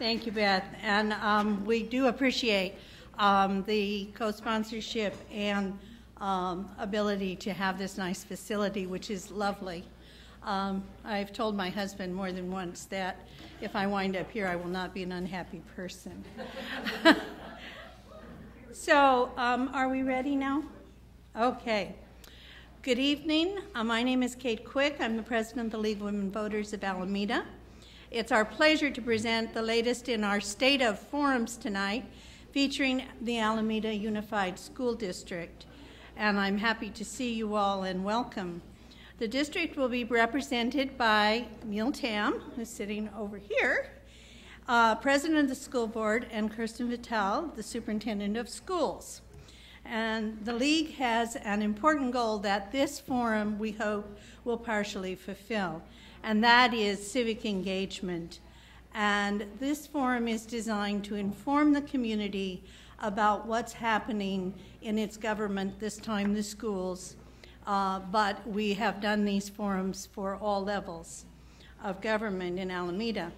Thank you, Beth. And we do appreciate the co-sponsorship and ability to have this nice facility, which is lovely. I've told my husband more than once that if I wind up here, I will not be an unhappy person. So, are we ready now? Okay. Good evening. My name is Kate Quick. I'm the president of the League of Women Voters of Alameda. It's our pleasure to present the latest in our State of Forums tonight, featuring the Alameda Unified School District. And I'm happy to see you all and welcome. The district will be represented by Neil Tam, who's sitting over here, president of the school board, and Kirsten Vitale, the superintendent of schools. And the league has an important goal that this forum, we hope, will partially fulfill, and that is civic engagement. And this forum is designed to inform the community about what's happening in its government, this time the schools, but we have done these forums for all levels of government in Alameda.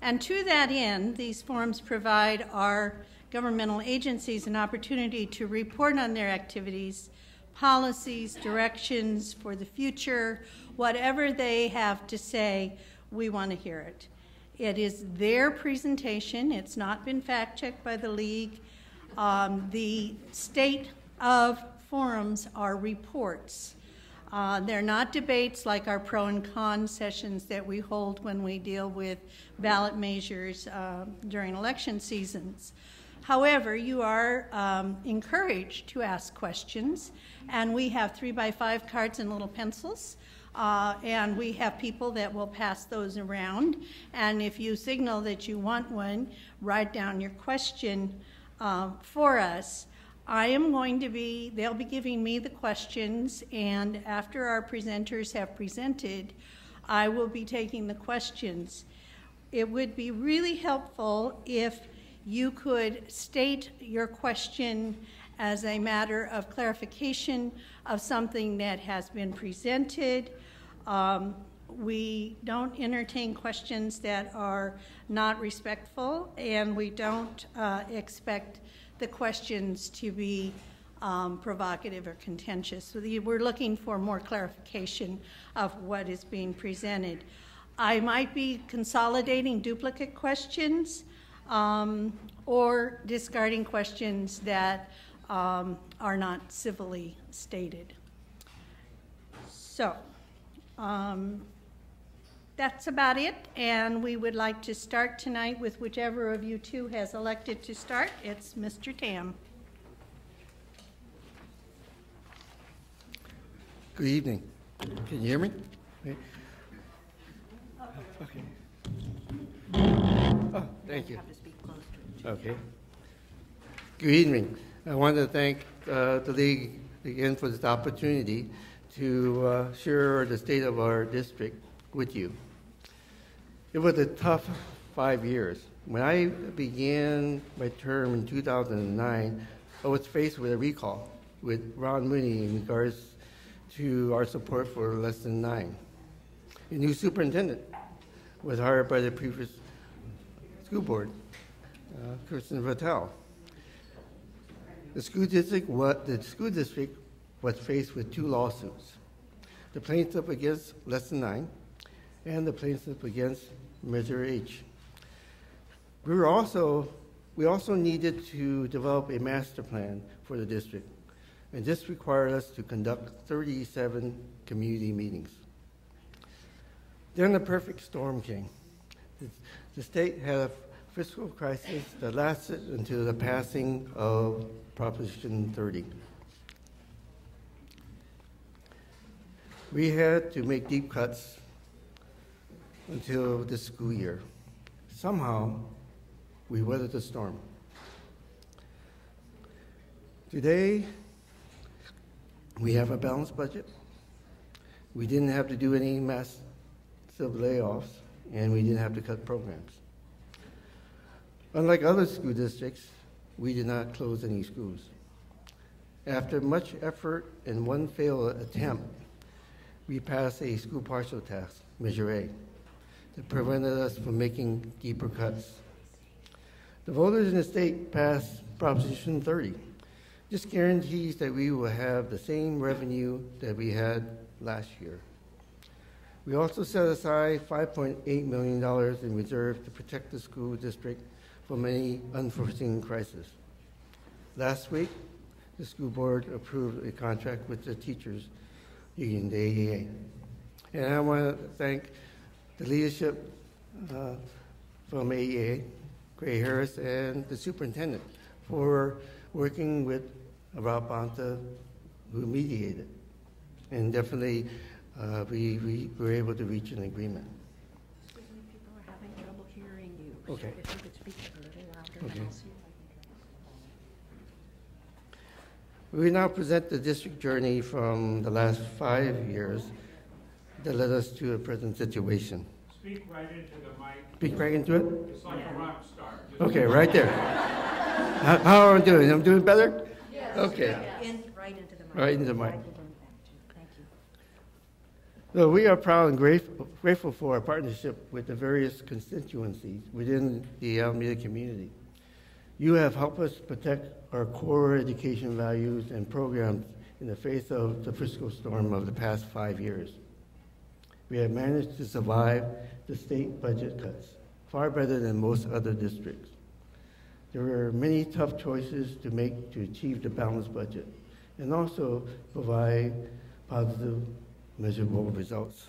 And to that end, these forums provide our governmental agencies an opportunity to report on their activities, policies, directions for the future, whatever they have to say, we want to hear it. It is their presentation. It's not been fact-checked by the league. The state of forums are reports. They're not debates like our pro and con sessions that we hold when we deal with ballot measures during election seasons. However, you are encouraged to ask questions, and we have 3x5 cards and little pencils, and we have people that will pass those around. And if you signal that you want one, write down your question for us. They'll be giving me the questions, and after our presenters have presented, I will be taking the questions. It would be really helpful if you could state your question as a matter of clarification of something that has been presented. We don't entertain questions that are not respectful, and we don't expect the questions to be provocative or contentious. So we're looking for more clarification of what is being presented. I might be consolidating duplicate questions or discarding questions that are not civilly stated. So that's about it, and we would like to start tonight with whichever of you two has elected to start. It's Mr. Tam. Good evening. Can you hear me? Okay. Oh, thank you. Okay. Good evening. I want to thank the League again for this opportunity to share the state of our district with you. It was a tough 5 years. When I began my term in 2009, I was faced with a recall with Ron Mooney in regards to our support for Lesson 9. A new superintendent was hired by the previous school board, Kirsten Vitale. The school district was faced with two lawsuits: the plaintiff against Lesson 9 and the plaintiff against Measure H. We also needed to develop a master plan for the district, and this required us to conduct 37 community meetings. Then the perfect storm came. The state had a fiscal crisis that lasted until the passing of Proposition 30. We had to make deep cuts until this school year. Somehow, we weathered the storm. Today, we have a balanced budget. We didn't have to do any massive layoffs, and we didn't have to cut programs. Unlike other school districts, we did not close any schools. After much effort and one failed attempt, we passed a school partial tax, Measure A, that prevented us from making deeper cuts The voters in the state passed Proposition 30. This guarantees that we will have the same revenue that we had last year. We also set aside $5.8 million in reserve to protect the school district from any unforeseen crisis. Last week, the school board approved a contract with the teachers union, the AEA. And I want to thank the leadership from AEA, Gray Harris, and the superintendent for working with Rob Bonta, who mediated. And definitely, we were able to reach an agreement. Excuse me, people are having trouble hearing you. Okay. If you could speak a little louder, Okay. and I'll see if I can We now present the district journey from the last 5 years that led us to the present situation. Speak right into the mic. Speak right into it? It's like a rock star. Just Okay, right there. How am I doing? I'm doing better? Yes. Okay. right into the mic. Right into the mic. Thank you. So we are proud and grateful for our partnership with the various constituencies within the Alameda community. You have helped us protect our core education values and programs in the face of the fiscal storm of the past 5 years. We have managed to survive the state budget cuts far better than most other districts. There were many tough choices to make to achieve the balanced budget and also provide positive, measurable results.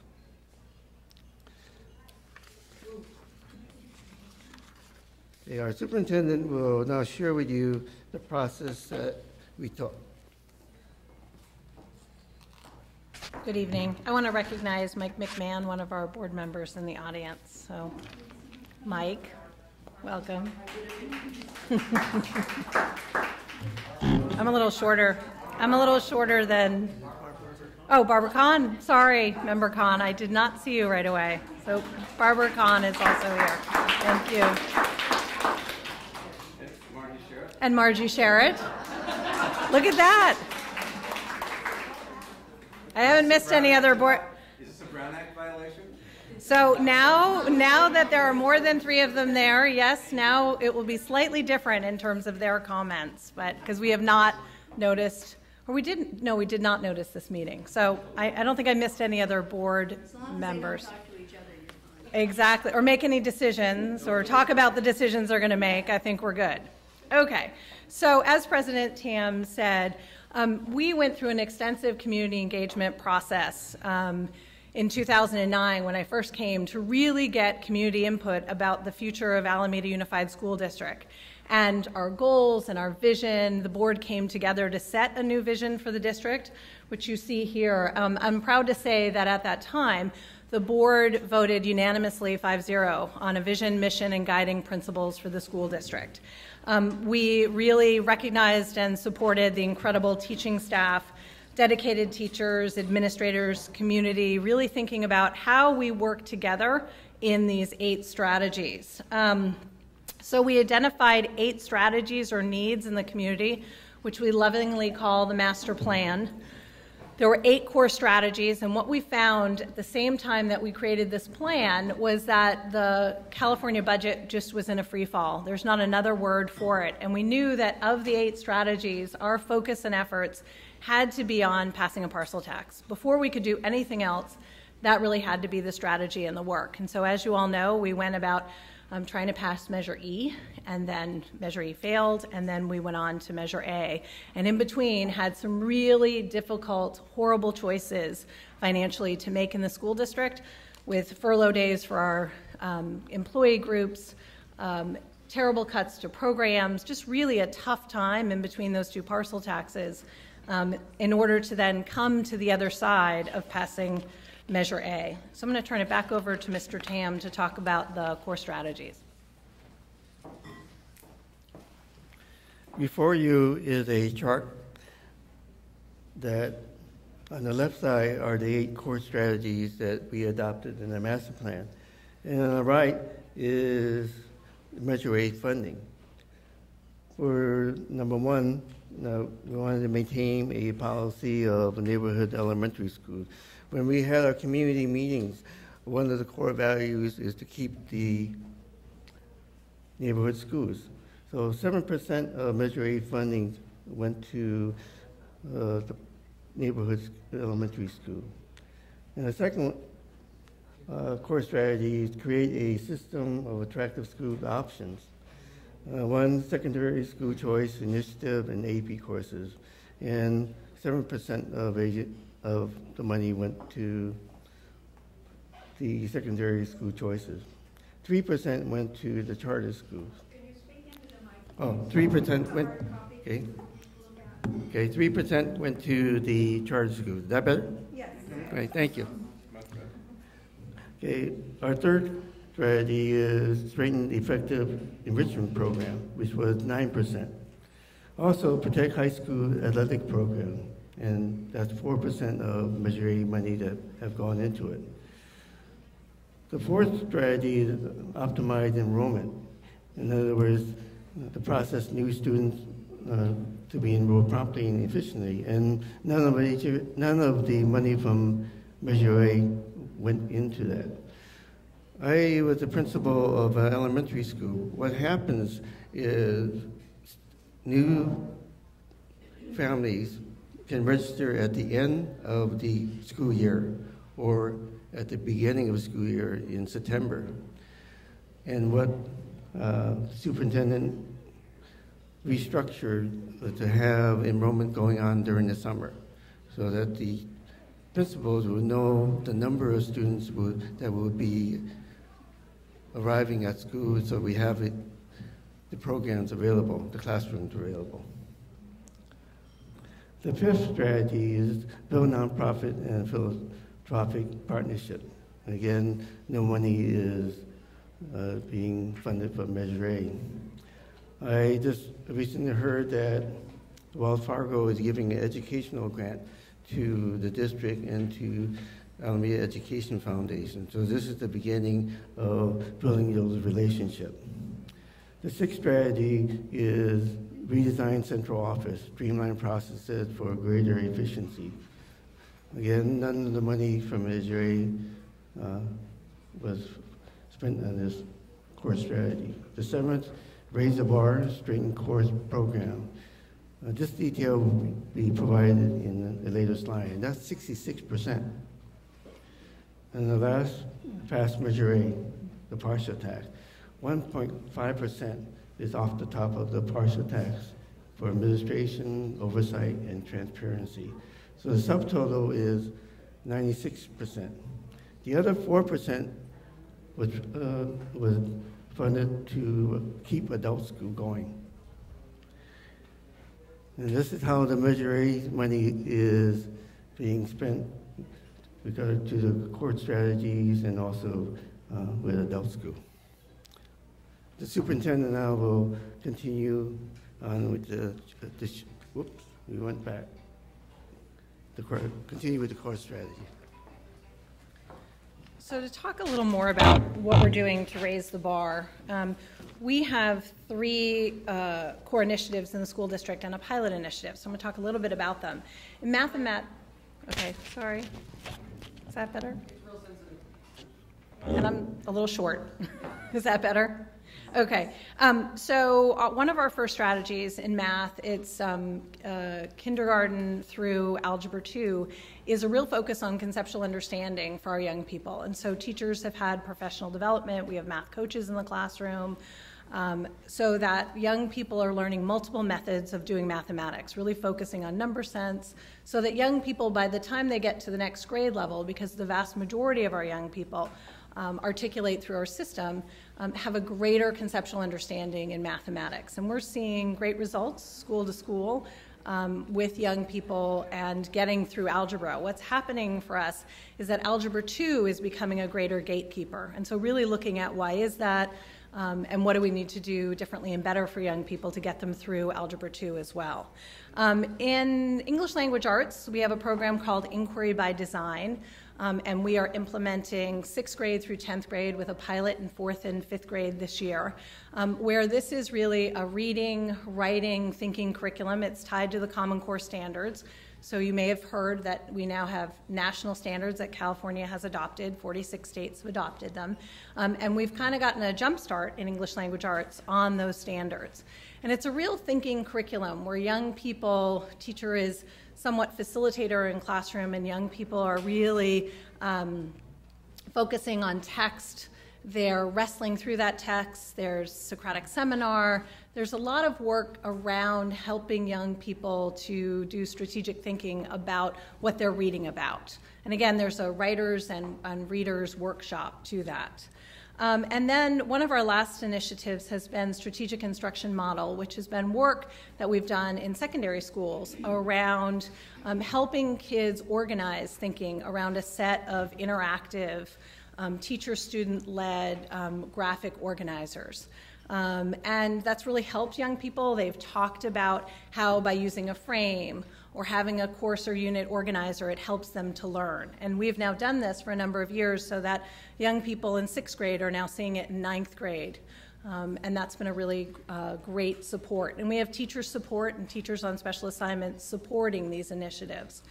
Okay, our superintendent will now share with you the process that we took. Good evening. I want to recognize Mike McMahon, one of our board members in the audience. So, Mike, welcome. I'm a little shorter than, oh, Barbara Kahn. Sorry, Member Kahn. I did not see you right away. So Barbara Kahn is also here. Thank you. And Margie Sherritt. Look at that. I haven't missed any other board. Is this a Brown Act violation? So now that there are more than 3 of them there, yes, now it will be slightly different in terms of their comments, but because we have not noticed, or we did not notice this meeting. So I don't think I missed any other board members. As long as they don't talk to each other, you're fine. Exactly, or make any decisions, or talk about the decisions they're going to make. I think we're good. Okay, so as President Tam said, we went through an extensive community engagement process in 2009 when I first came to really get community input about the future of Alameda Unified School District and our goals and our vision. The board came together to set a new vision for the district, which you see here. I'm proud to say that at that time, the board voted unanimously 5-0 on a vision, mission, and guiding principles for the school district. We really recognized and supported the incredible teaching staff, dedicated teachers, administrators, community, really thinking about how we work together in these 8 strategies. So we identified 8 strategies or needs in the community, which we lovingly call the master plan. There were 8 core strategies, and what we found at the same time that we created this plan was that the California budget just was in a free fall. There's not another word for it, and we knew that of the 8 strategies, our focus and efforts had to be on passing a parcel tax. Before we could do anything else, that really had to be the strategy and the work. And so as you all know, we went about trying to pass Measure E, and then Measure E failed, and then we went on to Measure A. And in between, had some really difficult, horrible choices financially to make in the school district with furlough days for our employee groups, terrible cuts to programs, just really a tough time in between those 2 parcel taxes in order to then come to the other side of passing Measure A. So I'm going to turn it back over to Mr. Tam to talk about the core strategies. Before you is a chart that on the left side are the 8 core strategies that we adopted in the master plan. And on the right is Measure A funding. For number 1, we wanted to maintain a policy of neighborhood elementary schools. When we had our community meetings, one of the core values is to keep the neighborhood schools. So 7% of Measure A funding went to the neighborhood elementary school. And the second core strategy is to create a system of attractive school options. One, secondary school choice initiative and AP courses, and 7% of the money went to the secondary school choices. 3% went to the charter schools. Can you speak into the mic? Oh, 3% went, okay. Okay, 3% went to the charter schools. Is that better? Yes. All right, thank you. Okay, our third strategy is strengthen the effective enrichment program, which was 9%. Also, protect high school athletic program, and that's 4% of Measure A money that have gone into it. The fourth strategy is optimize enrollment. In other words, to process new students to be enrolled promptly and efficiently, and none of the money from Measure A went into that. I was the principal of an elementary school. What happens is new families can register at the end of the school year or at the beginning of the school year in September. And what superintendent restructured to have enrollment going on during the summer so that the principals will know the number of students that will be arriving at school, so we have the programs available, the classrooms available. The fifth strategy is build nonprofit and philanthropic partnership. And again, no money is being funded from Measure A. I just recently heard that Wells Fargo is giving an educational grant to the district and to Alameda Education Foundation. So this is the beginning of building those relationships. The sixth strategy is redesign central office, streamline processes for greater efficiency. Again, none of the money from Measure A was spent on this core strategy. The seventh, raise the bar, strengthen course program. This detail will be provided in a later slide, and that's 66%. And the last, pass Measure A, the partial tax. 1.5% is off the top of the partial tax for administration, oversight, and transparency. So the subtotal is 96%. The other 4% was funded to keep adult school going. And this is how the Measure A money is being spent regard to the core strategies and also with adult school. The superintendent now will continue on with whoops, we went back. Continue with the core strategy. So to talk a little more about what we're doing to raise the bar, we have three core initiatives in the school district and a pilot initiative. So I'm going to talk a little bit about them. In okay, sorry. Is that better? It's real sensitive. And I'm a little short. Is that better? Okay. So one of our first strategies in math, it's kindergarten through Algebra 2, is a real focus on conceptual understanding for our young people. And so teachers have had professional development. We have math coaches in the classroom. So that young people are learning multiple methods of doing mathematics, really focusing on number sense, so that young people, by the time they get to the next grade level, because the vast majority of our young people articulate through our system, have a greater conceptual understanding in mathematics. And we're seeing great results, school to school, with young people and getting through algebra. What's happening for us is that Algebra 2 is becoming a greater gatekeeper. And so really looking at why is that, and what do we need to do differently and better for young people to get them through Algebra 2 as well. In English Language Arts, we have a program called Inquiry by Design, and we are implementing 6th grade through 10th grade with a pilot in 4th and 5th grade this year, where this is really a reading, writing, thinking curriculum. It's tied to the Common Core standards. So you may have heard that we now have national standards that California has adopted. 46 states have adopted them. And we've kind of gotten a jump start in English language arts on those standards. And it's a real thinking curriculum where young people, teacher is somewhat facilitator in classroom, and young people are really focusing on text. They're wrestling through that text. There's Socratic seminar. There's a lot of work around helping young people to do strategic thinking about what they're reading about. And again, there's a writers and readers workshop to that. And then one of our last initiatives has been Strategic Instruction Model, which has been work that we've done in secondary schools around helping kids organize thinking around a set of interactive teacher-student-led graphic organizers. And that's really helped young people. They've talked about how by using a frame or having a course or unit organizer, it helps them to learn. And we've now done this for a number of years so that young people in 6th grade are now seeing it in 9th grade. And that's been a really great support. And we have teacher support and teachers on special assignments supporting these initiatives.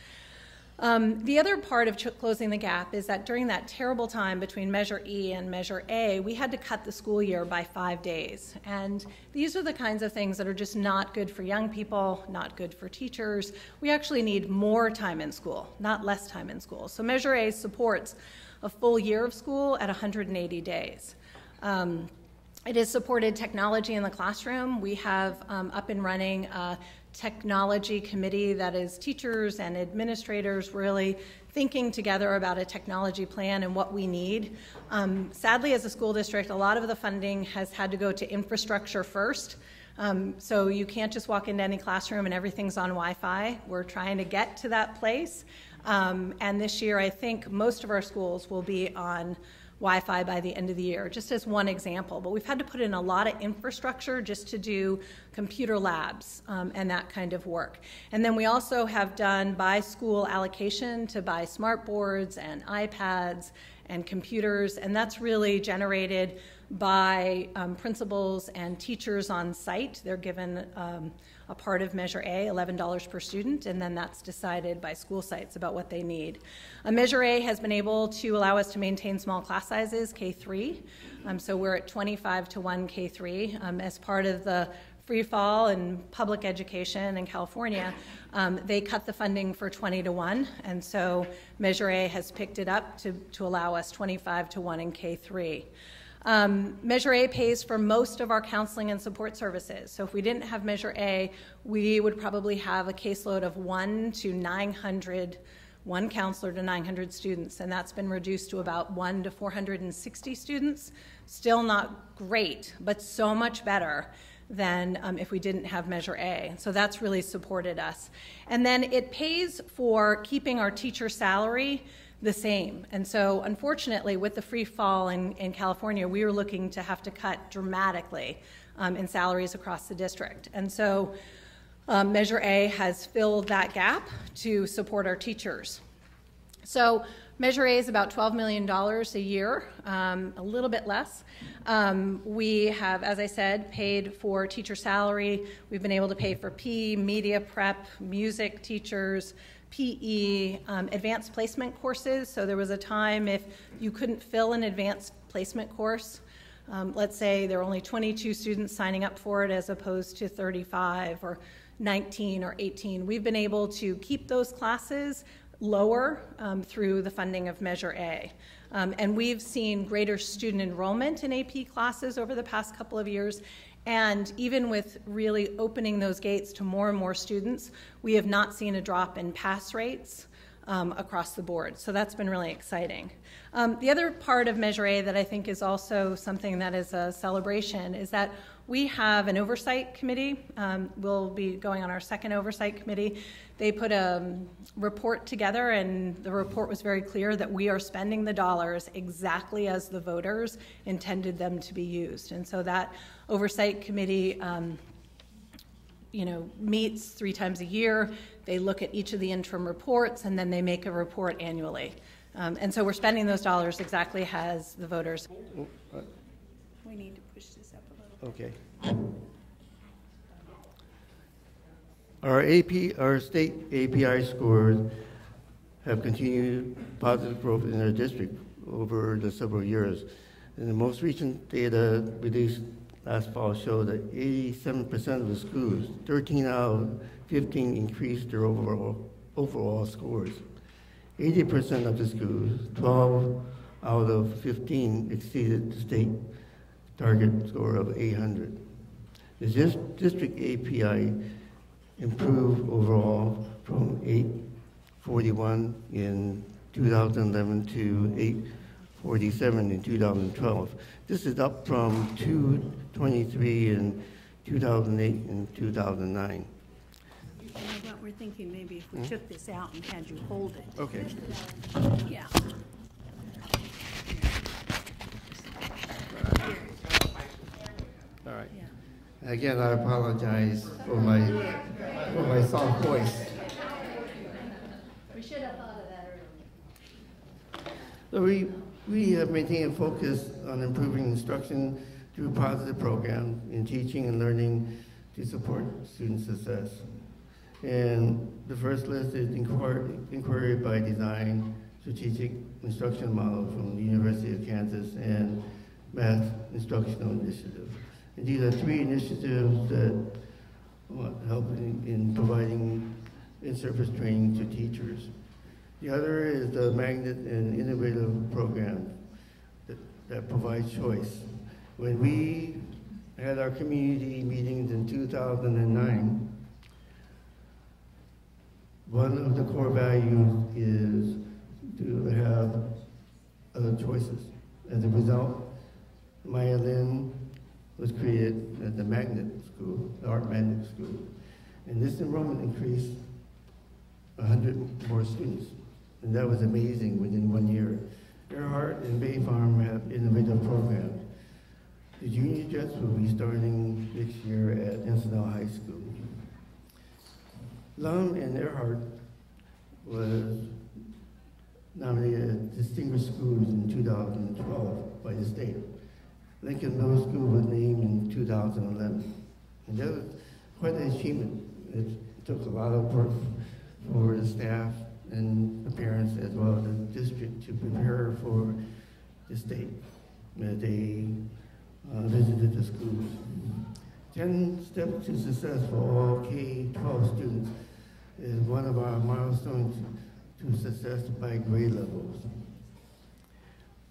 The other part of closing the gap is that during that terrible time between Measure E and Measure A, we had to cut the school year by 5 days. And these are the kinds of things that are just not good for young people, not good for teachers. We actually need more time in school, not less time in school. So Measure A supports a full year of school at 180 days. It has supported technology in the classroom. We have up and running a technology committee that is teachers and administrators really thinking together about a technology plan and what we need. Sadly, as a school district, a lot of the funding has had to go to infrastructure first. So you can't just walk into any classroom and everything's on Wi-Fi. We're trying to get to that place. And this year, I think most of our schools will be on Wi-Fi by the end of the year, just as one example. But we've had to put in a lot of infrastructure just to do computer labs and that kind of work. And then we also have done by school allocation to buy smart boards and iPads and computers, and that's really generated by principals and teachers on site. They're given a part of Measure A, $11 per student, and then that's decided by school sites about what they need. Measure A has been able to allow us to maintain small class sizes, K-3. So we're at 25-1 K-3. As part of the free fall in public education in California, they cut the funding for 20-1, and so Measure A has picked it up to allow us 25-1 in K-3. Measure A pays for most of our counseling and support services. So if we didn't have Measure A, we would probably have a caseload of 1 counselor to 900 students, and that's been reduced to about 1 to 460 students. Still not great, but so much better than if we didn't have Measure A. So that's really supported us. And then it pays for keeping our teacher salary the same. And so unfortunately, with the free fall in California, we were looking to have to cut dramatically in salaries across the district. And so Measure A has filled that gap to support our teachers. So Measure A is about $12 million a year, a little bit less. We have, as I said, paid for teacher salary. We've been able to pay for PE, media prep, music teachers, PE, advanced placement courses. So there was a time if you couldn't fill an advanced placement course, let's say there were only 22 students signing up for it as opposed to 35 or 19 or 18. We've been able to keep those classes lower through the funding of Measure A. And we've seen greater student enrollment in AP classes over the past couple of years. And even with really opening those gates to more and more students, we have not seen a drop in pass rates across the board. So that's been really exciting. The other part of Measure A that I think is also something that is a celebration is that we have an oversight committee. We'll be going on our second oversight committee. They put a report together, and the report was very clear that we are spending the dollars exactly as the voters intended them to be used. And so that oversight committee meets 3 times a year. They look at each of the interim reports, and then they make a report annually. And so we're spending those dollars exactly as the voters. We need to push this up a little. Okay. Our state API scores have continued positive growth in our district over the several years. And the most recent data released last fall showed that 87% of the schools, 13 out of 15, increased their overall scores. 80% of the schools, 12 out of 15, exceeded the state target score of 800. The district API improved overall from 841 in 2011 to 847 in 2012. This is up from 223 in 2008 and 2009. You know what we're thinking, maybe if we took this out and had you hold it. Okay. Yeah. All right. Yeah. Again, I apologize for my soft voice. We should have thought of that earlier. So we have maintained a focus on improving instruction through positive programs in teaching and learning to support student success. And the first list is inquiry by design, strategic instruction model from the University of Kansas, and math instructional initiative. And these are three initiatives that help in providing in-service training to teachers. The other is the magnet and innovative program that provides choice. When we had our community meetings in 2009, one of the core values is to have other choices. As a result, Maya Lin was created at the magnet school, the art magnet school. And this enrollment increased 100 more students. And that was amazing within 1 year. Earhart and Bay Farm have innovative programs. The junior jets will be starting next year at Encinal High School. Lum and Earhart was nominated as distinguished schools in 2012 by the state. Lincoln Middle School was named in 2011. And that was quite an achievement. It took a lot of work for the staff and the parents as well as the district to prepare for the state as they visited the schools. 10 Steps to Success for all K-12 students is one of our milestones to success by grade levels.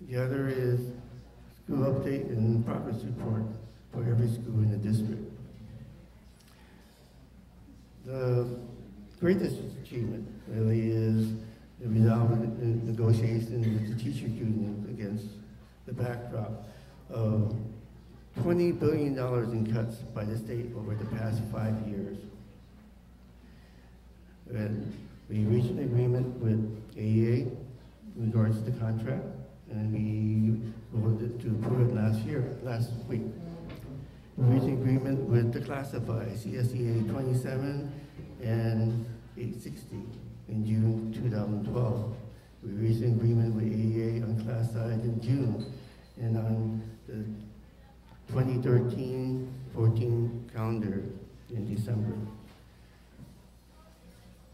The other is school update and progress report for every school in the district. The greatest achievement really is the resolving the negotiation with the teacher unions against the backdrop of $20 billion in cuts by the state over the past 5 years. And we reached an agreement with AEA in regards to the contract, and we voted to approve it last week. We reached an agreement with the classified CSEA 27 and 860 in June 2012. We reached an agreement with AEA on class size in June, and on the 2013-14 calendar in December.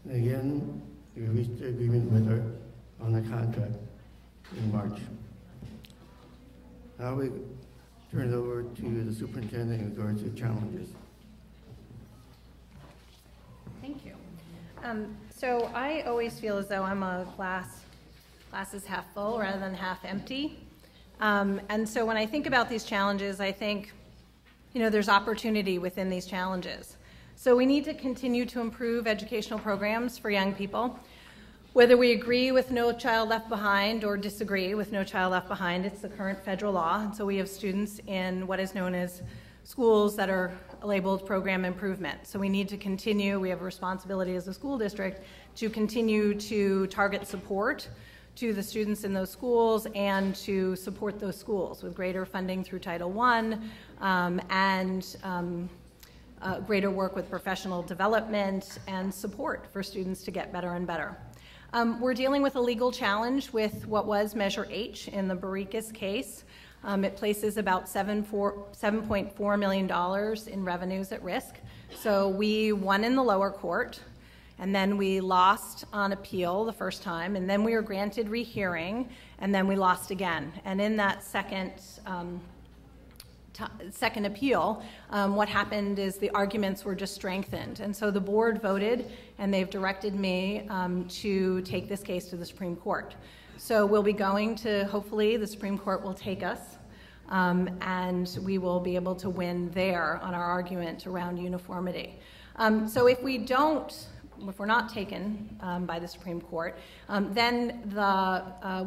And again, we reached an agreement with her on the contract in March. Now we turn it over to the superintendent in regards to challenges. Thank you. So I always feel as though I'm a glass is half full rather than half empty. And so when I think about these challenges, I think, there's opportunity within these challenges. So we need to continue to improve educational programs for young people. Whether we agree with No Child Left Behind or disagree with No Child Left Behind, it's the current federal law. And so we have students in what is known as schools that are labeled program improvement. So we need to continue, we have a responsibility as a school district to continue to target support to the students in those schools and to support those schools with greater funding through Title I and greater work with professional development and support for students to get better and better. We're dealing with a legal challenge with what was Measure H in the Barricas case. It places about $7.4 million in revenues at risk. So we won in the lower court, and then we lost on appeal the first time, and then we were granted rehearing, and then we lost again. And in that second appeal, what happened is the arguments were just strengthened. And so the board voted, and they've directed me to take this case to the Supreme Court. So we'll be going to, hopefully, the Supreme Court will take us, and we will be able to win there on our argument around uniformity. So if we're not taken by the Supreme Court, then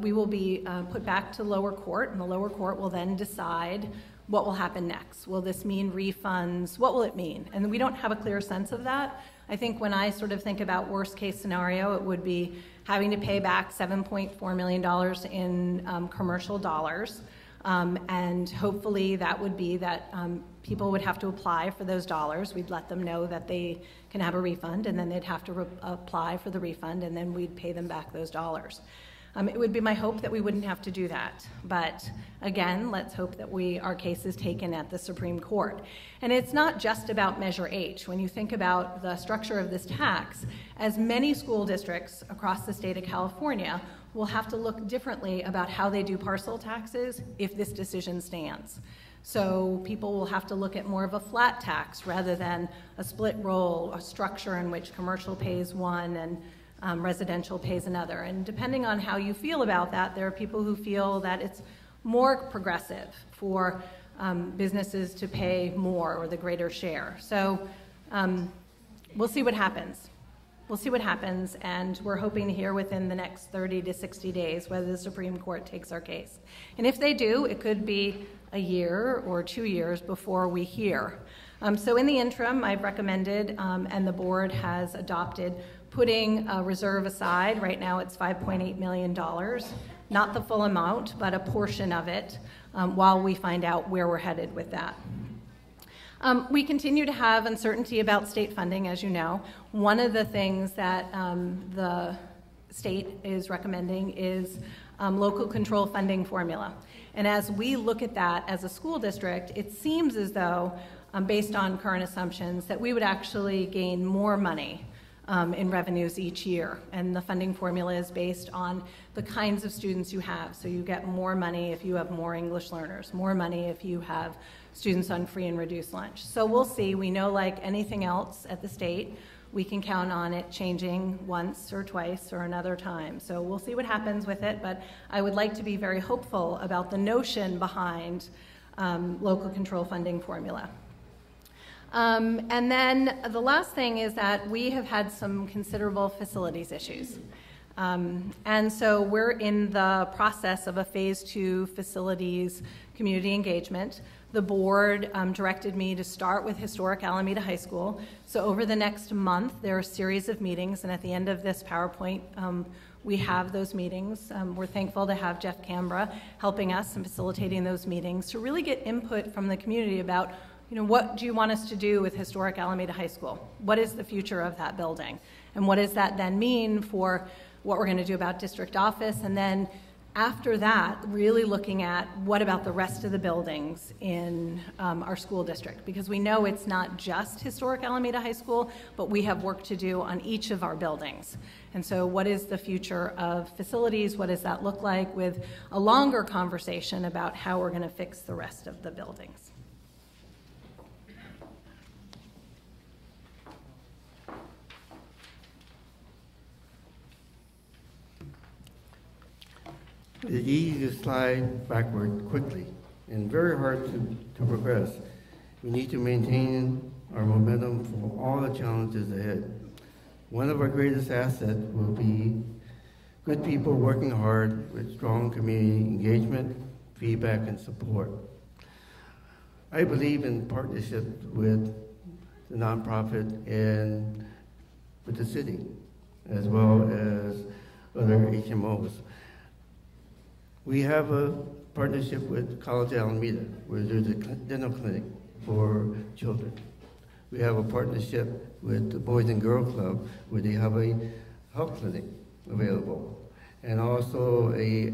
we will be put back to lower court, and the lower court will then decide what will happen next. Will this mean refunds? What will it mean? And we don't have a clear sense of that. I think when I sort of think about worst case scenario, it would be having to pay back $7.4 million in commercial dollars. And hopefully that would be that people would have to apply for those dollars. We'd let them know that they can have a refund, and then they'd have to apply for the refund, and then we'd pay them back those dollars. It would be my hope that we wouldn't have to do that. But again, let's hope that our case is taken at the Supreme Court. And it's not just about Measure H. When you think about the structure of this tax, as many school districts across the state of California will have to look differently about how they do parcel taxes if this decision stands. So people will have to look at more of a flat tax rather than a split roll, a structure in which commercial pays one and residential pays another. And depending on how you feel about that, there are people who feel that it's more progressive for businesses to pay more or the greater share. So we'll see what happens. We'll see what happens, and we're hoping to hear within the next 30 to 60 days whether the Supreme Court takes our case. And if they do, it could be a year or 2 years before we hear. So in the interim, I've recommended, and the board has adopted, putting a reserve aside. Right now it's $5.8 million, not the full amount, but a portion of it, while we find out where we're headed with that. We continue to have uncertainty about state funding, as you know. One of the things that the state is recommending is local control funding formula. And as we look at that as a school district, it seems as though, based on current assumptions, that we would actually gain more money in revenues each year. And the funding formula is based on the kinds of students you have. So you get more money if you have more English learners, more money if you have students on free and reduced lunch. So we'll see. We know, like anything else at the state, we can count on it changing once or twice or another time. So we'll see what happens with it, but I would like to be very hopeful about the notion behind local control funding formula. And then the last thing is that we have had some considerable facilities issues. And so we're in the process of a phase 2 facilities community engagement. The board directed me to start with historic Alameda High School. So over the next month, there are a series of meetings, and at the end of this PowerPoint, we have those meetings. We're thankful to have Jeff Cambra helping us and facilitating those meetings to really get input from the community about, what do you want us to do with historic Alameda High School? What is the future of that building? And what does that then mean for what we're going to do about district office? And then after that, really looking at what about the rest of the buildings in our school district, because we know it's not just historic Alameda High School, but we have work to do on each of our buildings. And so what is the future of facilities? What does that look like, with a longer conversation about how we're going to fix the rest of the buildings? It's easy to slide backward quickly and very hard to progress. We need to maintain our momentum for all the challenges ahead. One of our greatest assets will be good people working hard with strong community engagement, feedback, and support. I believe in partnership with the nonprofit and with the city, as well as other HMOs. We have a partnership with College Alameda, where there's a dental clinic for children. We have a partnership with the Boys and Girls Club, where they have a health clinic available, and also a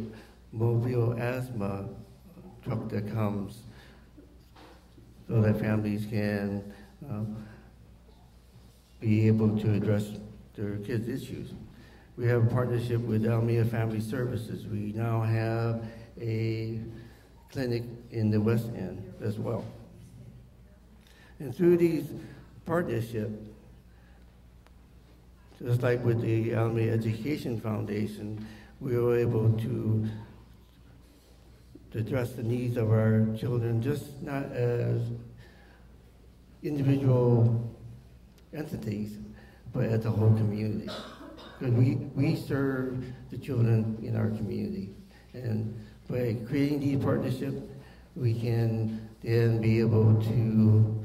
mobile asthma truck that comes so that families can be able to address their kids' issues. We have a partnership with Alameda Family Services. We now have a clinic in the West End as well. And through these partnerships, just like with the Alameda Education Foundation, we were able to address the needs of our children, just not as individual entities, but as a whole community. Because we serve the children in our community. And by creating these partnerships, we can then be able to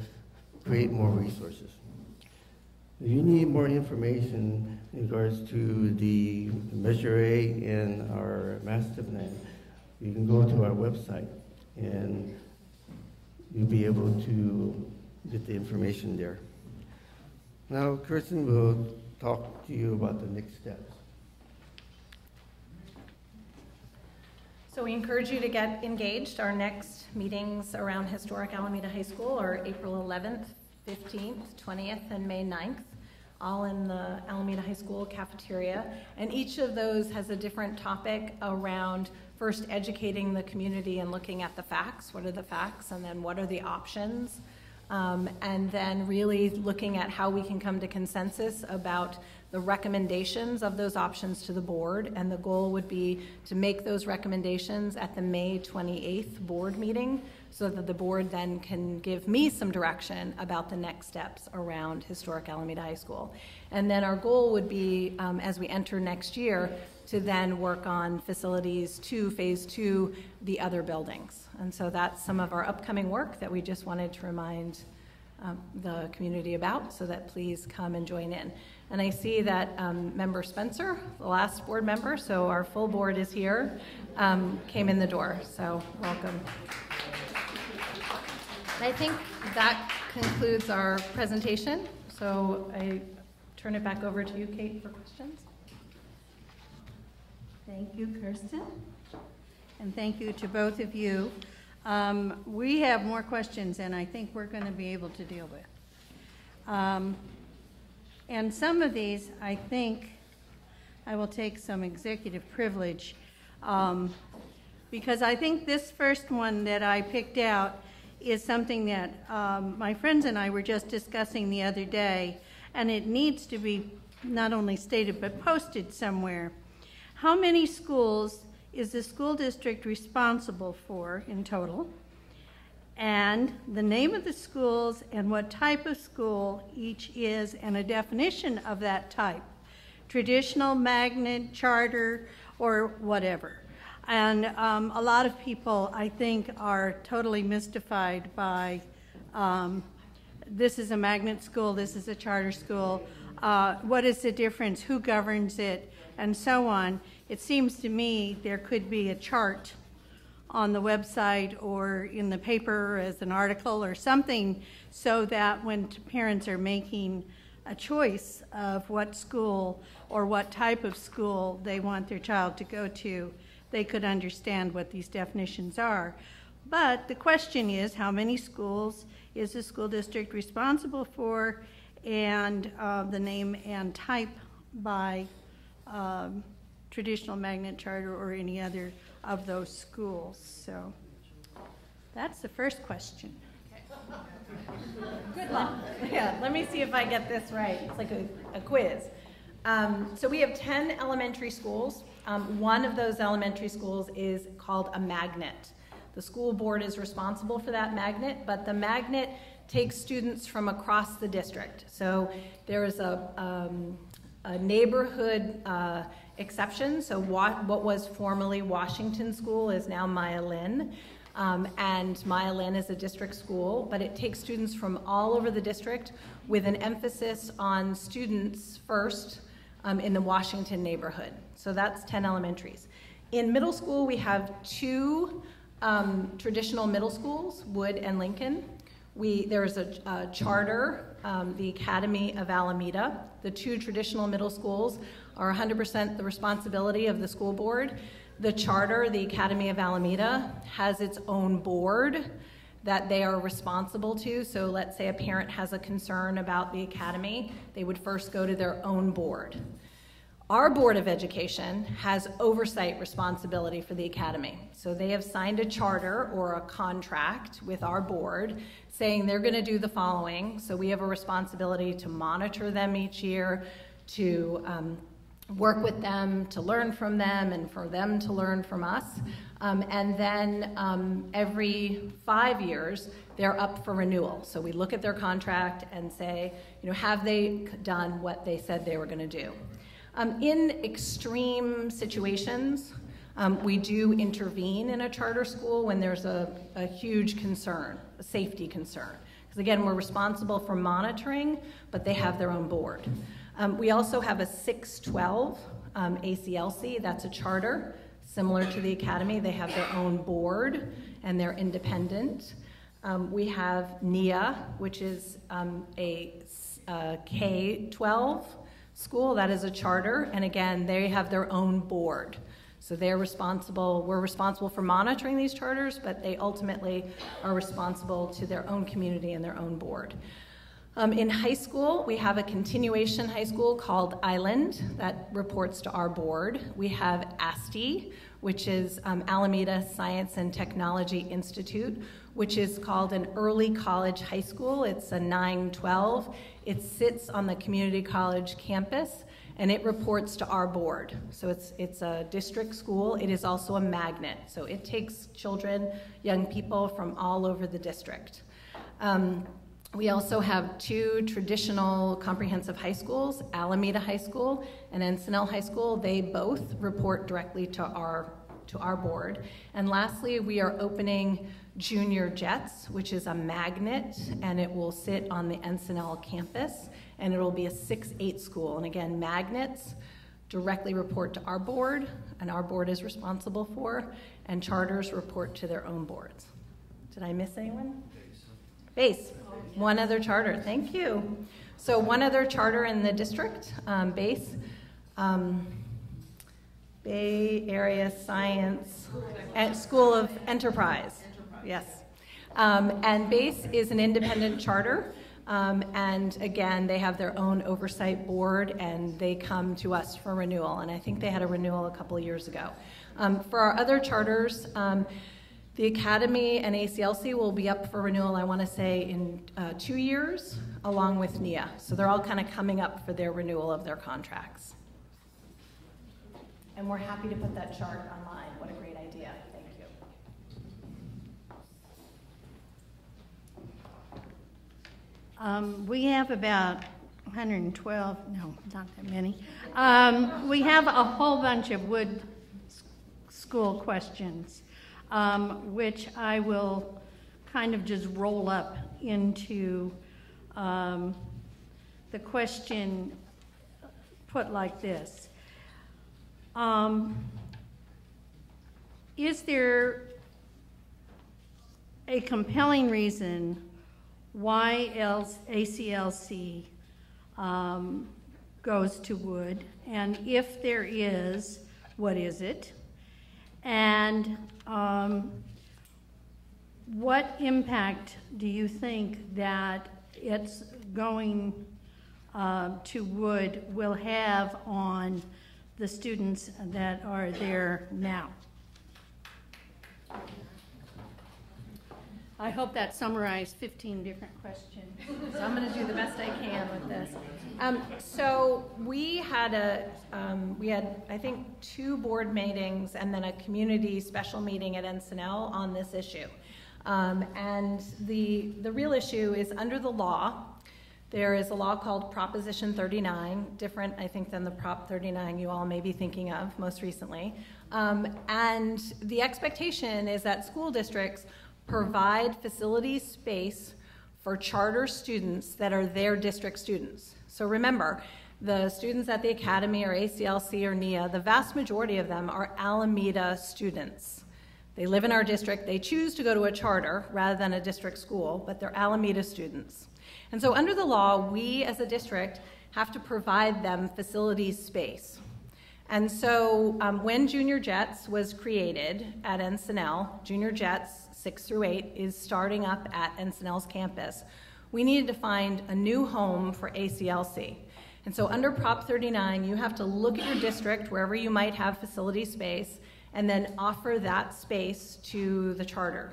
create more resources. If you need more information in regards to the Measure A and our master plan, you can go to our website and you'll be able to get the information there. Now, Kirsten will talk to you about the next steps. So we encourage you to get engaged. Our next meetings around historic Alameda High School are April 11th, 15th, 20th, and May 9th, all in the Alameda High School cafeteria. And each of those has a different topic around first educating the community and looking at the facts. What are the facts? And then what are the options? And then really looking at how we can come to consensus about the recommendations of those options to the board. And the goal would be to make those recommendations at the May 28th board meeting so that the board then can give me some direction about the next steps around historic Alameda High School. And then our goal would be, as we enter next year, to then work on facilities 2, phase 2, the other buildings. And so that's some of our upcoming work that we just wanted to remind the community about, so that please come and join in. And I see that Member Spencer, the last board member, so our full board is here, came in the door, so welcome. I think that concludes our presentation, so I turn it back over to you, Kate, for questions. Thank you, Kirsten. And thank you to both of you. We have more questions than I think we're going to be able to deal with. And some of these, I think, I will take some executive privilege, because I think this first one that I picked out is something that my friends and I were just discussing the other day, and it needs to be not only stated but posted somewhere. How many schools is the school district responsible for in total? And the name of the schools and what type of school each is, and a definition of that type. Traditional, magnet, charter, or whatever. And a lot of people, I think, are totally mystified by this is a magnet school, this is a charter school, what is the difference, who governs it, and so on. It seems to me there could be a chart on the website or in the paper as an article or something, so that when parents are making a choice of what school or what type of school they want their child to go to, they could understand what these definitions are. But the question is, how many schools is the school district responsible for, and the name and type by traditional, magnet, charter, or any other of those schools. So that's the first question. Good luck. Yeah, let me see if I get this right. It's like a quiz. So we have 10 elementary schools. One of those elementary schools is called a magnet. The school board is responsible for that magnet, but the magnet takes students from across the district. So there is a neighborhood exception. So what was formerly Washington School is now Maya Lin. And Maya Lin is a district school, but it takes students from all over the district with an emphasis on students first in the Washington neighborhood. So that's 10 elementaries. In middle school, we have 2 traditional middle schools, Wood and Lincoln. There's a charter, the Academy of Alameda. The 2 traditional middle schools are 100% the responsibility of the school board. The charter, the Academy of Alameda, has its own board that they are responsible to. So let's say a parent has a concern about the academy, they would first go to their own board. Our Board of Education has oversight responsibility for the academy. So they have signed a charter or a contract with our board saying they're going to do the following. So we have a responsibility to monitor them each year, to work with them, to learn from them, and for them to learn from us. And then every 5 years, they're up for renewal. So we look at their contract and say, have they done what they said they were going to do? In extreme situations, we do intervene in a charter school when there's a huge concern, a safety concern. Because again, we're responsible for monitoring, but they have their own board. We also have a 612 ACLC, that's a charter, similar to the academy. They have their own board and they're independent. We have NIA, which is a K-12 school, that is a charter, and again, they have their own board. So we're responsible for monitoring these charters, but they ultimately are responsible to their own community and their own board. In high school, we have a continuation high school called Island that reports to our board. We have ASTI, which is Alameda Science and Technology Institute, which is called an early college high school. It's a 9-12. It sits on the community college campus, and it reports to our board. So it's a district school. It is also a magnet. So it takes children, young people from all over the district. We also have 2 traditional comprehensive high schools, Alameda High School and Encinal High School. They both report directly to our board. And lastly, we are opening Junior Jets, which is a magnet, and it will sit on the Encinal campus, and it will be a 6-8 school. And again, magnets directly report to our board, and our board is responsible for, and charters report to their own boards. Did I miss anyone? Base. One other charter. Thank you. So one other charter in the district, Base. Bay Area Science School of Enterprise. Yes. And BASE is an independent charter. And again, they have their own oversight board, and they come to us for renewal. And I think they had a renewal a couple of years ago. For our other charters, the Academy and ACLC will be up for renewal, I want to say, in 2 years, along with NIA. So they're all kind of coming up for their renewal of their contracts. And we're happy to put that chart online. What a great idea. Thank you. We have about 112, no, not that many. We have a whole bunch of Wood School questions, which I will kind of just roll up into the question put like this. Is there a compelling reason why ACLC goes to Wood? And if there is, what is it? And what impact do you think that it's going to Wood will have on the students that are there now? I hope that summarized 15 different questions. So I'm going to do the best I can with this. So we had I think 2 board meetings and then a community special meeting at Encinal on this issue. And the real issue is under the law. There is a law called Proposition 39, different, I think, than the Prop 39 you all may be thinking of most recently. And the expectation is that school districts provide facility space for charter students that are their district students. So remember, the students at the Academy or ACLC or NIA, the vast majority of them are Alameda students. They live in our district. They choose to go to a charter rather than a district school, but they're Alameda students. And so under the law, we as a district have to provide them facility space. And so when Junior Jets was created at Encinal, Junior Jets 6 through 8, is starting up at Encinel's campus. We needed to find a new home for ACLC. And so under Prop 39, you have to look at your district, wherever you might have facility space, and then offer that space to the charter.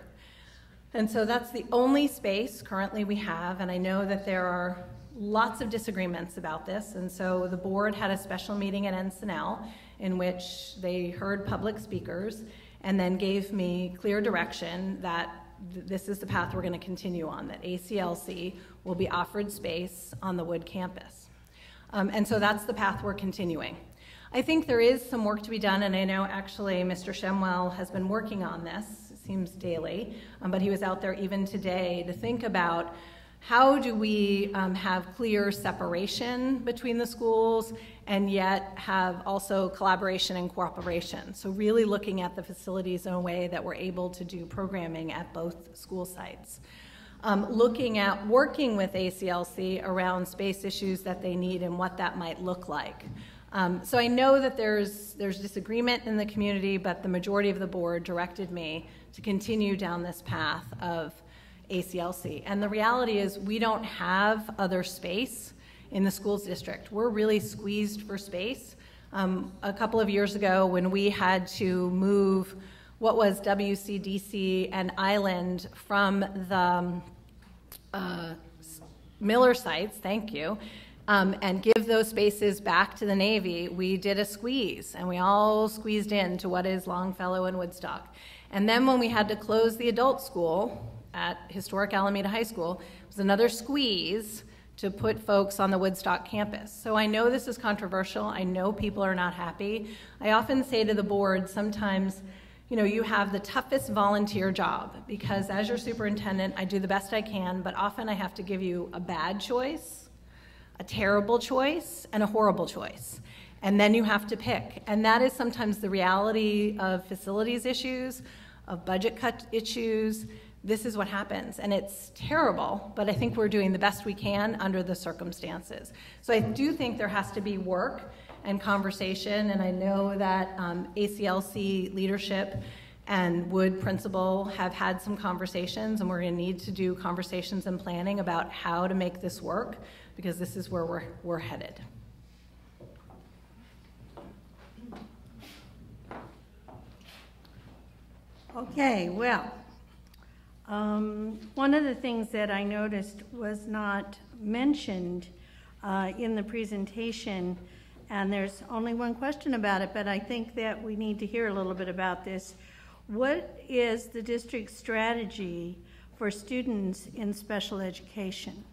And so that's the only space currently we have, and I know that there are lots of disagreements about this, and so the board had a special meeting at Encinel in which they heard public speakers and then gave me clear direction that this is the path we're going to continue on, that ACLC will be offered space on the Wood campus. And so that's the path we're continuing. I think there is some work to be done, and I know actually Mr. Shemwell has been working on this, it seems daily, but he was out there even today to think about how do we have clear separation between the schools and yet have also collaboration and cooperation. So really looking at the facilities in a way that we're able to do programming at both school sites. Looking at working with ACLC around space issues that they need and what that might look like. So I know that there's disagreement in the community, but the majority of the board directed me to continue down this path of ACLC. And the reality is we don't have other space in the schools district. We're really squeezed for space. A couple of years ago when we had to move what was WCDC and Island from the Miller sites, thank you, and give those spaces back to the Navy, we did a squeeze, and we all squeezed into what is Longfellow and Woodstock. And then when we had to close the adult school at historic Alameda High School, it was another squeeze to put folks on the Woodstock campus. So I know this is controversial. I know people are not happy. I often say to the board, sometimes, you know, you have the toughest volunteer job because as your superintendent, I do the best I can, but often I have to give you a bad choice, a terrible choice, and a horrible choice. And then you have to pick. And that is sometimes the reality of facilities issues, of budget cut issues. This is what happens, and it's terrible, but I think we're doing the best we can under the circumstances. So I do think there has to be work and conversation, and I know that ACLC leadership and Wood principal have had some conversations, and we're going to need to do conversations and planning about how to make this work, because this is where we're headed. Okay, well, one of the things that I noticed was not mentioned in the presentation, and there's only one question about it, but I think that we need to hear a little bit about this. What is the district's strategy for students in special education?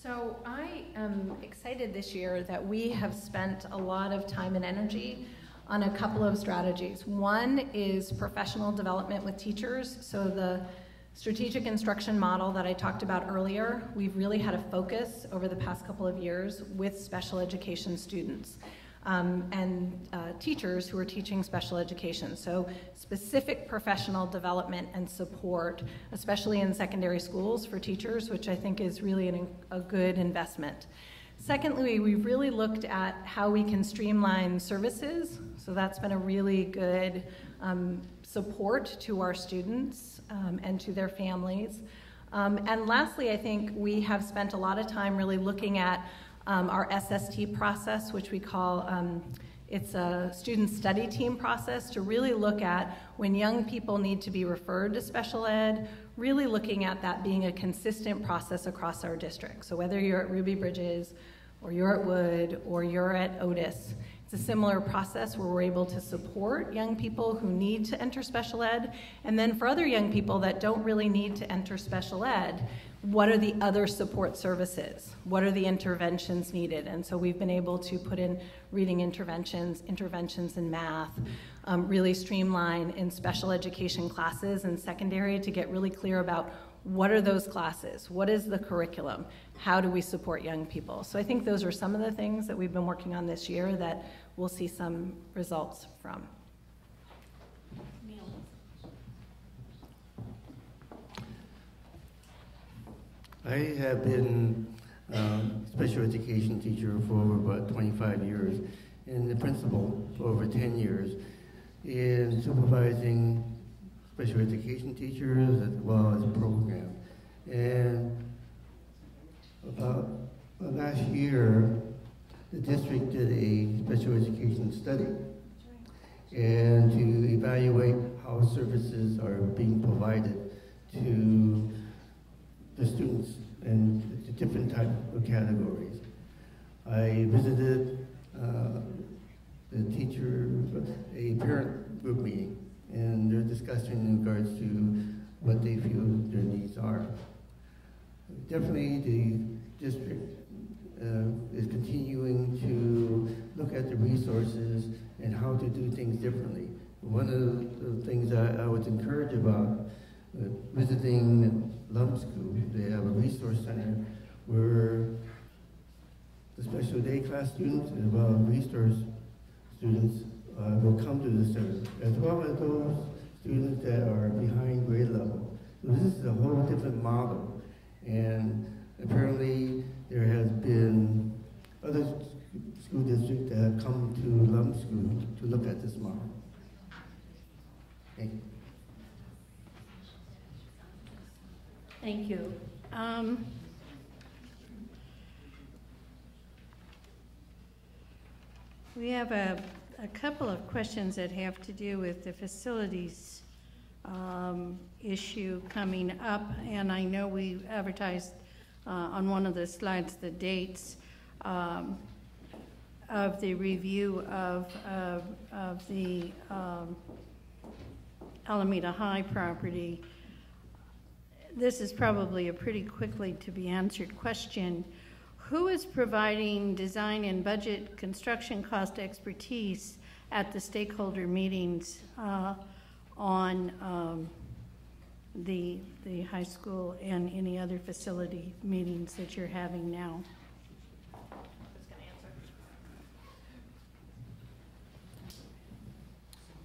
So I am excited this year that we have spent a lot of time and energy on a couple of strategies. One is professional development with teachers. So the strategic instruction model that I talked about earlier, we've really had a focus over the past couple of years with special education students and teachers who are teaching special education. So specific professional development and support, especially in secondary schools for teachers, which I think is really a good investment. Secondly, we've really looked at how we can streamline services. So that's been a really good support to our students and to their families. And lastly, I think we have spent a lot of time really looking at our SST process, which we call, it's a student study team process to really look at when young people need to be referred to special ed, really looking at that being a consistent process across our district. So whether you're at Ruby Bridges, or you're at Wood, or you're at Otis, it's a similar process where we're able to support young people who need to enter special ed, and then for other young people that don't really need to enter special ed, what are the other support services? What are the interventions needed? And so we've been able to put in reading interventions, interventions in math, really streamline in special education classes in secondary to get really clear about what are those classes? What is the curriculum? How do we support young people? So I think those are some of the things that we've been working on this year that we'll see some results from. I have been special education teacher for over about 25 years and the principal for over 10 years. in supervising special education teachers as well as a program. And about last year, the district did a special education study and to evaluate how services are being provided to the students and the different types of categories. I visited the teacher, a parent group meeting, and they're discussing in regards to what they feel their needs are. Definitely the district is continuing to look at the resources and how to do things differently. One of the things I was encouraged about visiting Lum School, they have a resource center where the special day class students as well as resource students will come to the center, as well as those students that are behind grade level. So this is a whole different model, and apparently there has been other school districts that have come to Lum School to look at this model. Thank you. Thank you. We have a couple of questions that have to do with the facilities issue coming up, and I know we advertised on one of the slides the dates of the review of the Alameda High property. This is probably a pretty quickly to be answered question. Who is providing design and budget construction cost expertise at the stakeholder meetings on the high school and any other facility meetings that you're having now?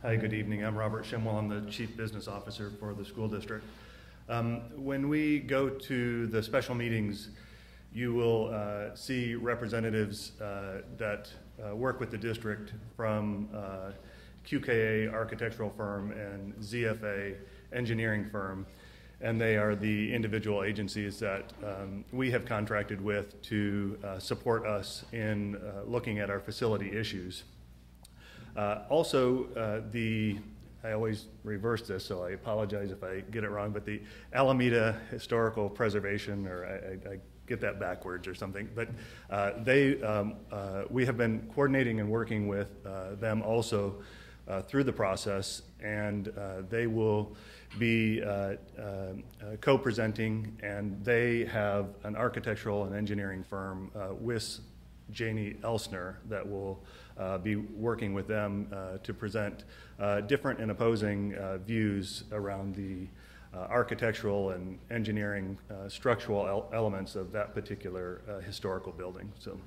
Hi, good evening. I'm Robert Shimwell. I'm the Chief Business Officer for the school district. When we go to the special meetings, you will see representatives that work with the district from QKA architectural firm and ZFA engineering firm, and they are the individual agencies that we have contracted with to support us in looking at our facility issues. I always reverse this, so I apologize if I get it wrong, but the Alameda Historical Preservation, or I get that backwards or something, but we have been coordinating and working with them also through the process, and they will be co-presenting, and they have an architectural and engineering firm, Wiss Janie Elsner, that will be working with them to present different and opposing views around the architectural and engineering structural elements of that particular historical building. So.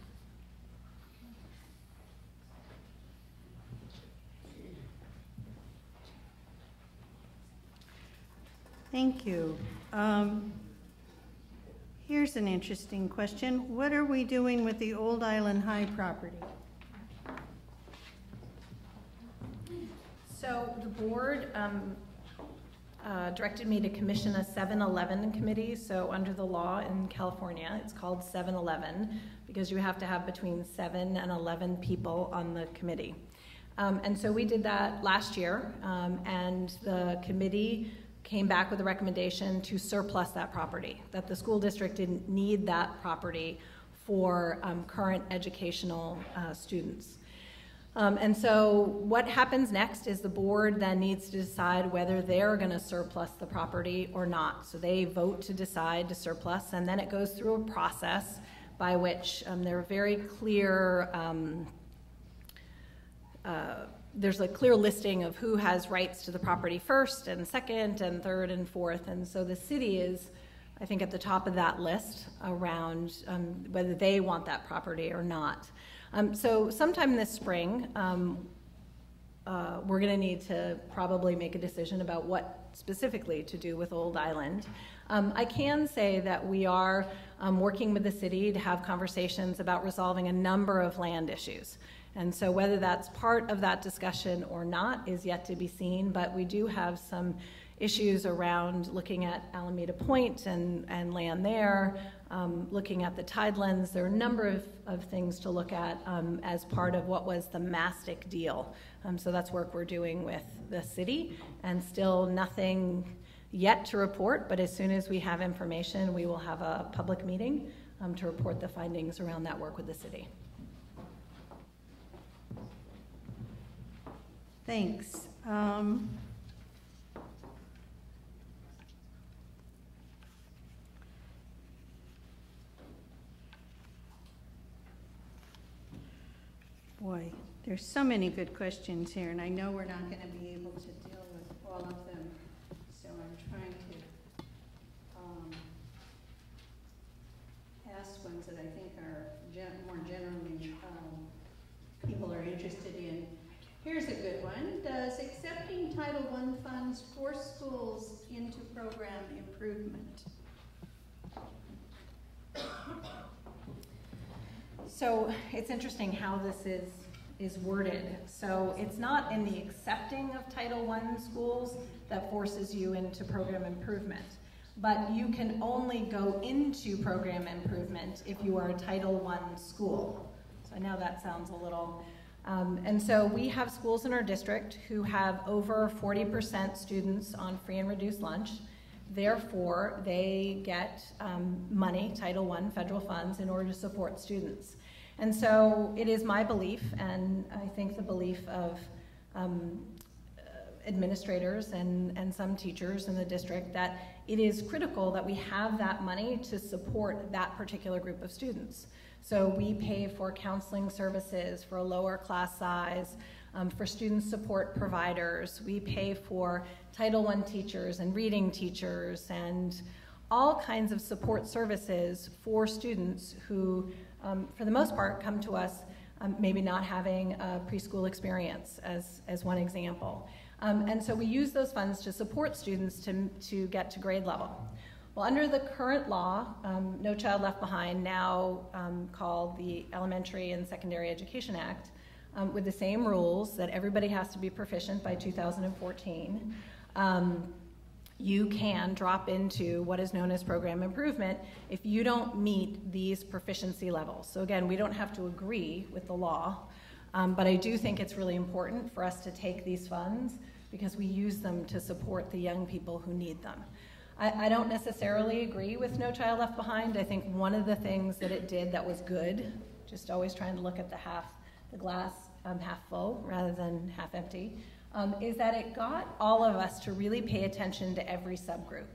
Thank you. Here's an interesting question. What are we doing with the Old Island High property? So the board directed me to commission a 7-Eleven committee. So under the law in California, it's called 7-Eleven because you have to have between 7 and 11 people on the committee. And so we did that last year, and the committee came back with a recommendation to surplus that property, that the school district didn't need that property for current educational students. And so what happens next is the board then needs to decide whether they're going to surplus the property or not. So they vote to decide to surplus, and then it goes through a process by which there are very clear there's a clear listing of who has rights to the property first and second and third and fourth. And so the city is, I think, at the top of that list around whether they want that property or not. So sometime this spring, we're going to need to probably make a decision about what specifically to do with Old Island. I can say that we are working with the city to have conversations about resolving a number of land issues. And so whether that's part of that discussion or not is yet to be seen, but we do have some issues around looking at Alameda Point and land there, looking at the tidelands. There are a number of things to look at as part of what was the MASTIC deal. So that's work we're doing with the city, and still nothing yet to report, but as soon as we have information, we will have a public meeting to report the findings around that work with the city. Thanks. Boy, there's so many good questions here, and I know we're not going to be able to deal with all of them, so I'm trying to ask ones that I think are more generally people are interested in. Here's a good one. Does accepting Title I funds force schools into program improvement? So it's interesting how this is worded. So it's not in the accepting of Title I schools that forces you into program improvement, but you can only go into program improvement if you are a Title I school. So I know that sounds a little, and so we have schools in our district who have over 40% students on free and reduced lunch. Therefore, they get money, Title I federal funds, in order to support students. And so it is my belief, and I think the belief of administrators and some teachers in the district, that it is critical that we have that money to support that particular group of students. So we pay for counseling services for a lower class size, for student support providers. We pay for Title I teachers and reading teachers and all kinds of support services for students who, for the most part, come to us maybe not having a preschool experience, as one example. And so we use those funds to support students to get to grade level. Well, under the current law, No Child Left Behind, now called the Elementary and Secondary Education Act, with the same rules that everybody has to be proficient by 2014, you can drop into what is known as program improvement if you don't meet these proficiency levels. So again, we don't have to agree with the law, but I do think it's really important for us to take these funds because we use them to support the young people who need them. I don't necessarily agree with No Child Left Behind. I think one of the things that it did that was good, just always trying to look at the glass half full rather than half empty, is that it got all of us to really pay attention to every subgroup.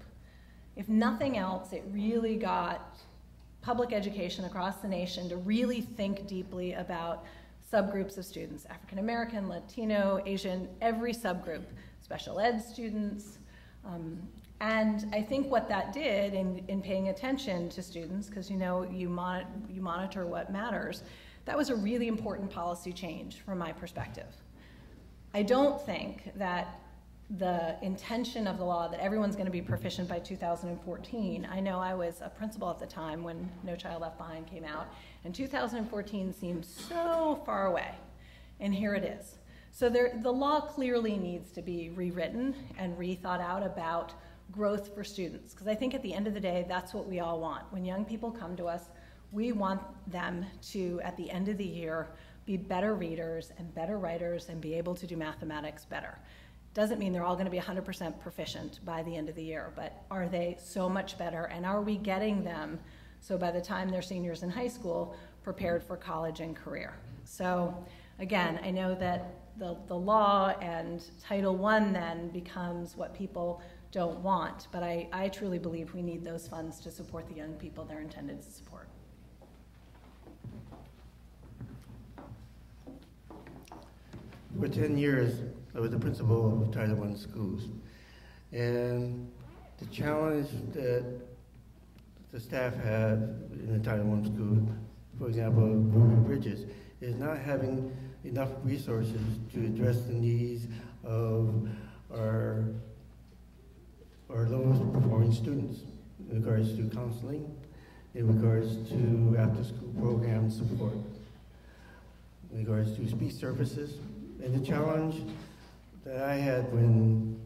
If nothing else, it really got public education across the nation to really think deeply about subgroups of students, African American, Latino, Asian, every subgroup, special ed students. And I think what that did in paying attention to students, because you monitor what matters, that was a really important policy change from my perspective. I don't think that the intention of the law that everyone's going to be proficient by 2014, I know I was a principal at the time when No Child Left Behind came out, and 2014 seemed so far away, and here it is. So the law clearly needs to be rewritten and rethought out about growth for students, because I think at the end of the day, that's what we all want. When young people come to us, we want them to, at the end of the year, be better readers and better writers and be able to do mathematics better. Doesn't mean they're all going to be 100% proficient by the end of the year, but are they so much better, and are we getting them so by the time they're seniors in high school, prepared for college and career? So again, I know that the law and Title I then becomes what people don't want, but I truly believe we need those funds to support the young people they're intended to support. For 10 years, I was the principal of Title I schools. And the challenge that the staff have in the Title I school, for example, Ruby Bridges, is not having enough resources to address the needs of our lowest performing students in regards to counseling, in regards to after-school program support. in regards to speech services. And the challenge that I had when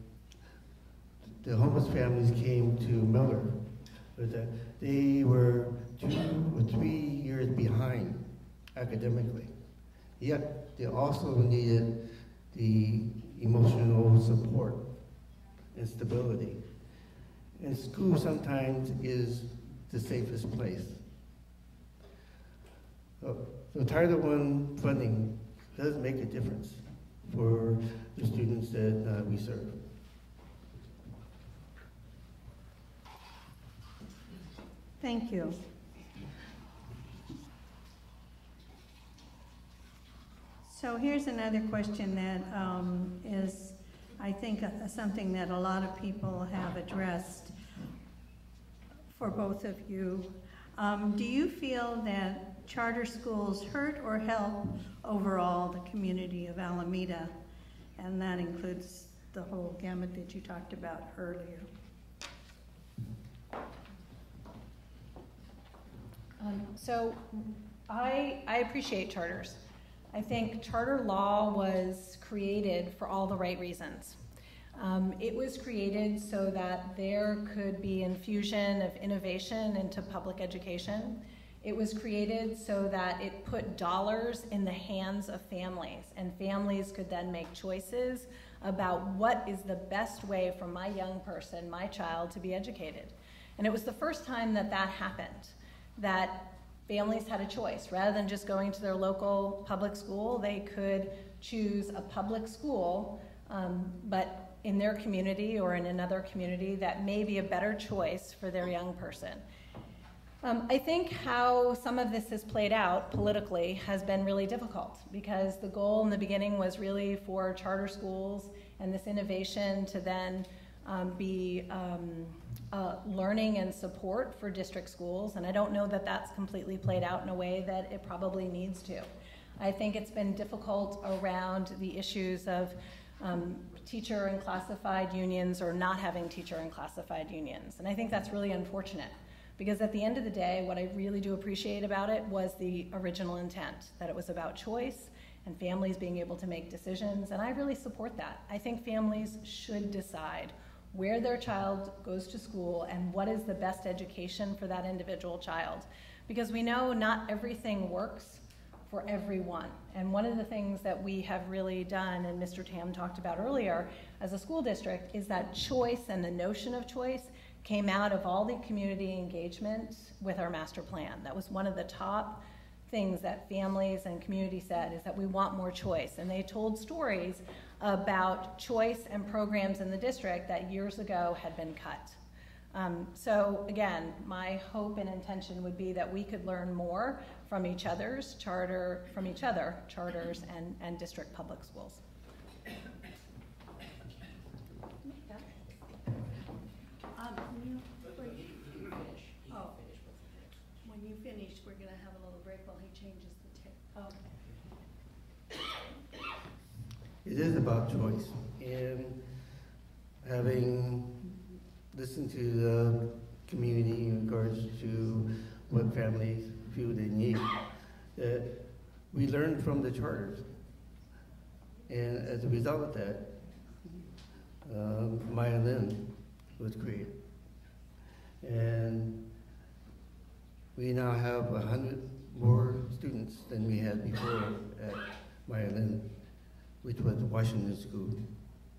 the homeless families came to Miller was that they were 2 or 3 years behind academically. Yet they also needed the emotional support and stability. And school sometimes is the safest place. So Title I funding does make a difference for the students that we serve. Thank you. So here's another question that is, I think, something that a lot of people have addressed for both of you. Do you feel that charter schools hurt or help overall the community of Alameda? And that includes the whole gamut that you talked about earlier. So I appreciate charters. I think charter law was created for all the right reasons. It was created so that there could be infusion of innovation into public education. It was created so that it put dollars in the hands of families, and families could then make choices about what is the best way for my young person, my child, to be educated. And it was the first time that that happened, that families had a choice. Rather than just going to their local public school, they could choose a public school, but in their community or in another community that may be a better choice for their young person. I think how some of this has played out politically has been really difficult, because the goal in the beginning was really for charter schools and this innovation to then be learning and support for district schools, and I don't know that that's completely played out in a way that it probably needs to. I think it's been difficult around the issues of teacher and classified unions or not having teacher and classified unions, and I think that's really unfortunate, because at the end of the day, what I really do appreciate about it was the original intent, that it was about choice and families being able to make decisions, and I really support that. I think families should decide where their child goes to school and what is the best education for that individual child. Because we know not everything works for everyone. And one of the things that we have really done, and Mr. Tam talked about earlier, as a school district, is that choice and the notion of choice came out of all the community engagement with our master plan. That was one of the top things that families and community said, is that we want more choice. And they told stories about choice and programs in the district that years ago had been cut. So again, my hope and intention would be that we could learn more from each other's charters and district public schools. When you finish, we're going to have a little break while he changes the tape. Okay. It is about choice, and having listened to the community in regards to what families feel they need, that we learned from the charters. And as a result of that, Maya Lin was created. And we now have 100 more students than we had before at Maya Lin, which was the Washington School.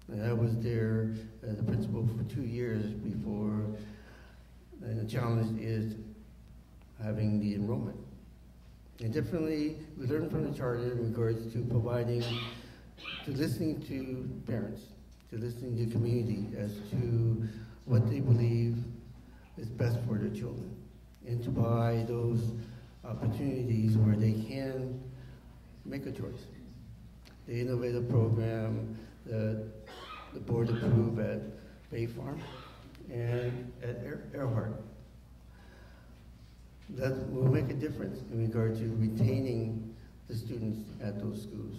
And I was there as a principal for 2 years before, and the challenge is having the enrollment. And differently, we learned from the charter in regards to providing, to listening to parents, to listening to community as to what they believe is best for their children, and to provide those opportunities where they can make a choice. The innovative program that the board approved at Bay Farm and at Earhart, that will make a difference in regard to retaining the students at those schools.